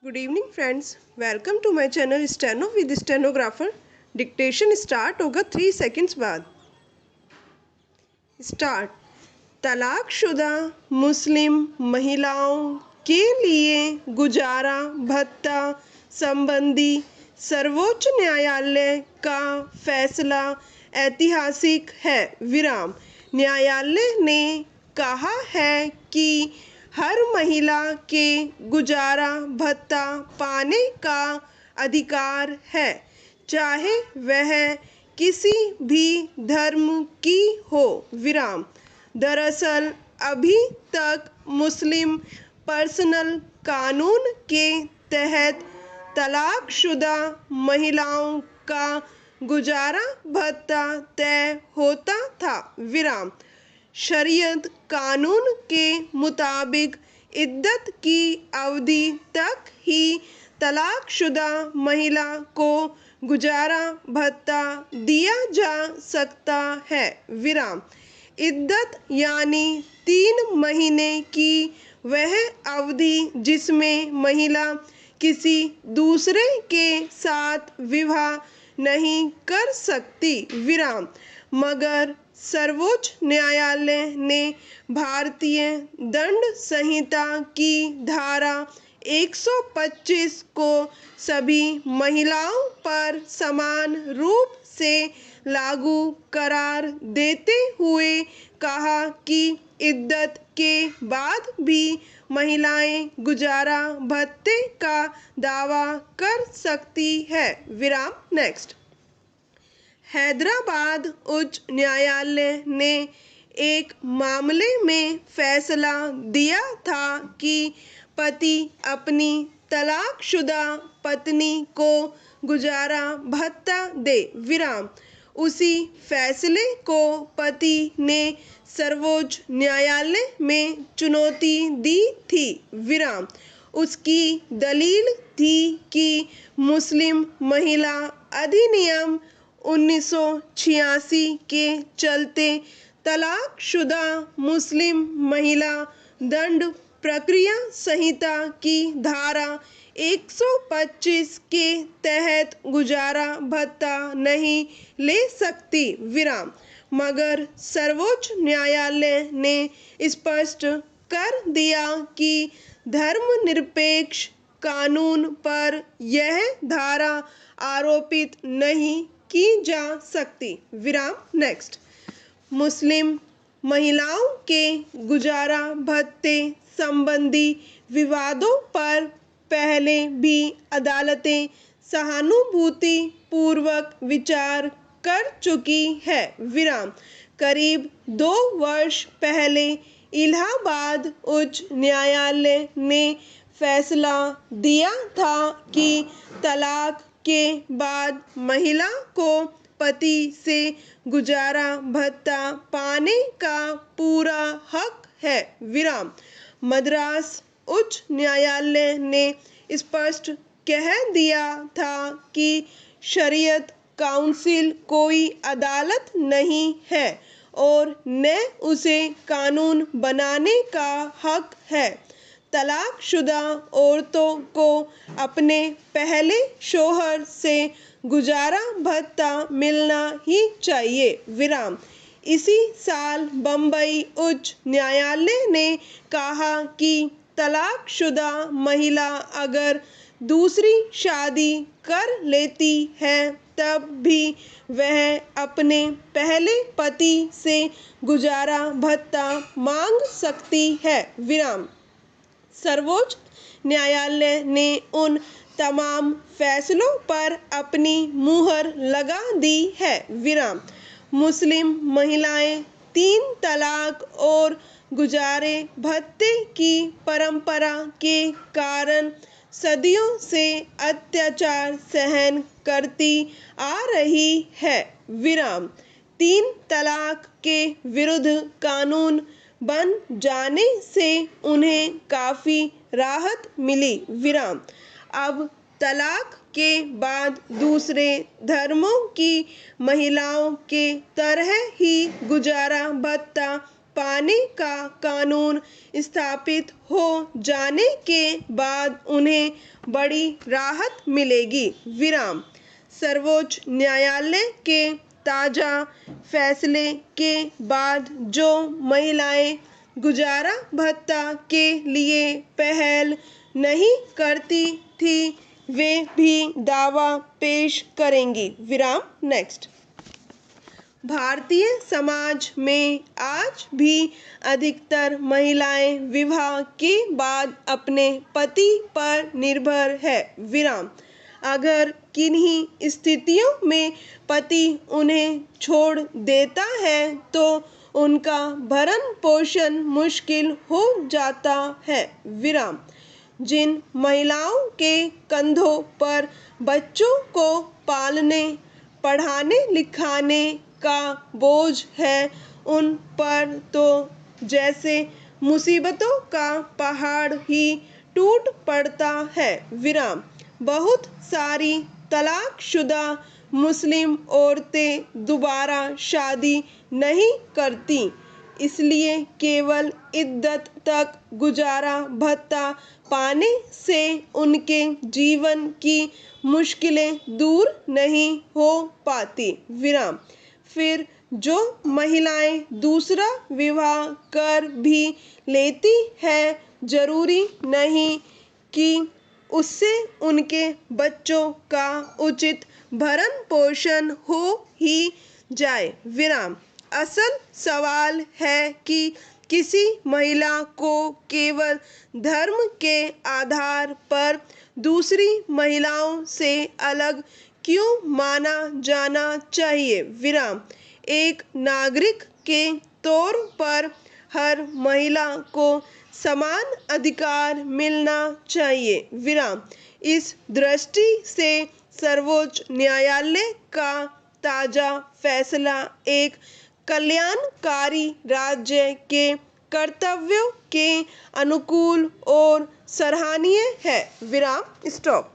Good evening friends, welcome to my channel steno with stenographer. Dictation start होगा 3 seconds बाद। Start. तलाकशुदा मुस्लिम महिलाओं के लिए गुजारा भत्ता संबंधी सर्वोच्च न्यायालय का फैसला ऐतिहासिक है। विराम। न्यायालय ने कहा है कि हर महिला के गुजारा भत्ता पाने का अधिकार है, चाहे वह किसी भी धर्म की हो। विराम। दरअसल अभी तक मुस्लिम पर्सनल कानून के तहत तलाकशुदा महिलाओं का गुजारा भत्ता तय होता था। विराम। शरीयत कानून के मुताबिक इद्दत की अवधि तक ही तलाकशुदा महिला को गुजारा भत्ता दिया जा सकता है। विराम। इद्दत यानी 3 महीने की वह अवधि जिसमें महिला किसी दूसरे के साथ विवाह नहीं कर सकती। विराम। मगर सर्वोच्च न्यायालय ने भारतीय दंड संहिता की धारा 125 को सभी महिलाओं पर समान रूप से लागू करार देते हुए कहा कि इद्दत के बाद भी महिलाएं गुजारा भत्ते का दावा कर सकती है। विराम। नेक्स्ट। हैदराबाद उच्च न्यायालय ने एक मामले में फैसला दिया था कि पति अपनी तलाकशुदा पत्नी को गुजारा भत्ता दे। विराम। उसी फैसले को पति ने सर्वोच्च न्यायालय में चुनौती दी थी। विराम। उसकी दलील थी कि मुस्लिम महिला अधिनियम 1986 के चलते तलाकशुदा मुस्लिम महिला दंड प्रक्रिया संहिता की धारा 125 के तहत गुजारा भत्ता नहीं ले सकती। विराम। मगर सर्वोच्च न्यायालय ने स्पष्ट कर दिया कि धर्मनिरपेक्ष कानून पर यह धारा आरोपित नहीं की जा सकती। विराम। नेक्स्ट। मुस्लिम महिलाओं के गुजारा भत्ते संबंधी विवादों पर पहले भी अदालतें सहानुभूति पूर्वक विचार कर चुकी है। विराम। करीब 2 वर्ष पहले इलाहाबाद उच्च न्यायालय ने फैसला दिया था कि तलाक के बाद महिला को पति से गुजारा भत्ता पाने का पूरा हक है। विराम। मद्रास उच्च न्यायालय ने स्पष्ट कह दिया था कि शरीयत काउंसिल कोई अदालत नहीं है और न उसे कानून बनाने का हक है। तलाकशुदा औरतों को अपने पहले शौहर से गुजारा भत्ता मिलना ही चाहिए। विराम। इसी साल बम्बई उच्च न्यायालय ने कहा कि तलाकशुदा महिला अगर दूसरी शादी कर लेती है तब भी वह अपने पहले पति से गुजारा भत्ता मांग सकती है। विराम। सर्वोच्च न्यायालय ने उन तमाम फैसलों पर अपनी मुहर लगा दी है। विराम। मुस्लिम महिलाएं 3 तलाक और गुजारे भत्ते की परंपरा के कारण सदियों से अत्याचार सहन करती आ रही है। विराम। 3 तलाक के विरुद्ध कानून बन जाने से उन्हें काफ़ी राहत मिली। विराम। अब तलाक के बाद दूसरे धर्मों की महिलाओं के तरह ही गुजारा भत्ता पाने का कानून स्थापित हो जाने के बाद उन्हें बड़ी राहत मिलेगी। विराम। सर्वोच्च न्यायालय के ताज़ा फैसले के बाद जो महिलाएं गुजारा भत्ता के लिए पहल नहीं करती थी वे भी दावा पेश करेंगी। विराम। नेक्स्ट। भारतीय समाज में आज भी अधिकतर महिलाएं विवाह के बाद अपने पति पर निर्भर है। विराम। अगर किन्हीं स्थितियों में पति उन्हें छोड़ देता है तो उनका भरण पोषण मुश्किल हो जाता है। विराम। जिन महिलाओं के कंधों पर बच्चों को पालने पढ़ाने लिखाने का बोझ है उन पर तो जैसे मुसीबतों का पहाड़ ही टूट पड़ता है। विराम। बहुत सारी तलाकशुदा मुस्लिम औरतें दोबारा शादी नहीं करती इसलिए केवल इद्दत तक गुजारा भत्ता पाने से उनके जीवन की मुश्किलें दूर नहीं हो पाती। विराम। फिर जो महिलाएं दूसरा विवाह कर भी लेती है जरूरी नहीं कि उससे उनके बच्चों का उचित भरण पोषण हो ही जाए। विराम। असल सवाल है कि किसी महिला को केवल धर्म के आधार पर दूसरी महिलाओं से अलग क्यों माना जाना चाहिए। विराम। एक नागरिक के तौर पर हर महिला को समान अधिकार मिलना चाहिए। विराम। इस दृष्टि से सर्वोच्च न्यायालय का ताज़ा फैसला एक कल्याणकारी राज्य के कर्तव्यों के अनुकूल और सराहनीय है। विराम। स्टॉप।